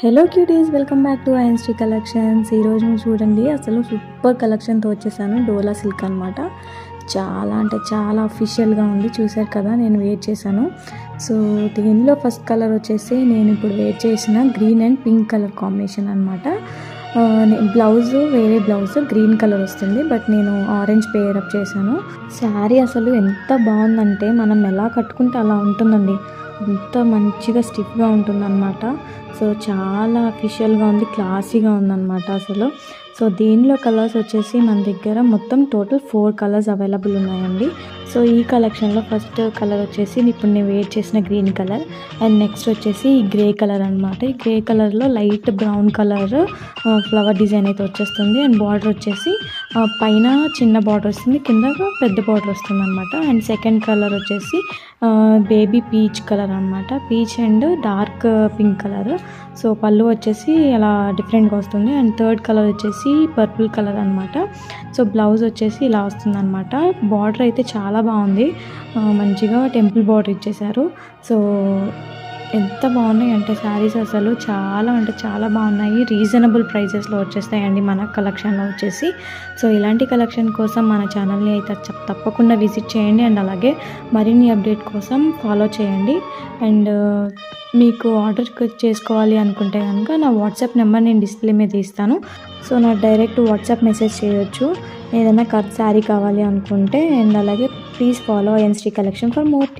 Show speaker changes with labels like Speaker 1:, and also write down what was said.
Speaker 1: Hello cuties, welcome back to INST collections. ఈరోజు చూడండి, అసలు సూపర్ కలెక్షన్తో వచ్చేసాను. డోలా సిల్క్ అనమాట. చాలా అంటే చాలా అఫీషియల్గా ఉంది. చూసారు కదా, నేను వేర్ చేశాను. సో దీనిలో ఫస్ట్ కలర్ వచ్చేసి నేను ఇప్పుడు వేర్ చేసిన green and pink colour combination అనమాట. బ్లౌజ్ వేరే బ్లౌజ్ గ్రీన్ కలర్ వస్తుంది, బట్ నేను ఆరెంజ్ పేరప్ చేశాను. శారీ అసలు ఎంత బాగుందంటే మనం ఎలా కట్టుకుంటే అలా ఉంటుందండి. అంత మంచిగా స్టిఫ్గా ఉంటుందన్నమాట. సో చాలా అఫీషియల్గా ఉంది, క్లాసీగా ఉందన్నమాట అసలు. సో దీనిలో కలర్స్ వచ్చేసి మన దగ్గర మొత్తం టోటల్ 4 కలర్స్ అవైలబుల్ ఉన్నాయండి. సో ఈ కలెక్షన్లో ఫస్ట్ కలర్ వచ్చేసి ఇప్పుడు నేను వేర్ చేసిన గ్రీన్ కలర్, అండ్ నెక్స్ట్ వచ్చేసి ఈ గ్రే కలర్ అనమాట. ఈ గ్రే కలర్లో light brown colour flower design అయితే వచ్చేస్తుంది. అండ్ బార్డర్ వచ్చేసి పైన చిన్న బార్డర్ వస్తుంది, కింద పెద్ద బార్డర్ వస్తుంది అనమాట. అండ్ సెకండ్ కలర్ వచ్చేసి బేబీ పీచ్ కలర్ అనమాట. Peach and dark pink colour. So పళ్ళు వచ్చేసి అలా డిఫరెంట్గా వస్తుంది. అండ్ థర్డ్ కలర్ వచ్చేసి పర్పుల్ కలర్ అనమాట. సో బ్లౌజ్ వచ్చేసి ఇలా వస్తుంది అనమాట. బార్డర్ అయితే చాలా బాగుంది, మంచిగా టెంపుల్ బార్డర్ ఇచ్చేసారు. సో ఎంత బాగున్నాయి అంటే శారీస్ అసలు చాలా అంటే చాలా బాగున్నాయి. రీజనబుల్ ప్రైజెస్లో వచ్చేస్తాయండి మన కలెక్షన్లో వచ్చేసి. సో ఇలాంటి కలెక్షన్ కోసం మన ఛానల్ని అయితే తప్పకుండా విజిట్ చేయండి. అండ్ అలాగే మరిన్ని అప్డేట్ కోసం ఫాలో చేయండి. అండ్ మీకు ఆర్డర్ చేసుకోవాలి అనుకుంటే కనుక నా వాట్సాప్ నెంబర్ నేను డిస్ప్లే మీద ఇస్తాను. సో నాకు డైరెక్ట్ వాట్సాప్ మెసేజ్ చేయొచ్చు ఏదైనా శారీ కావాలి అనుకుంటే. అండ్ అలాగే please follow INST collection for more.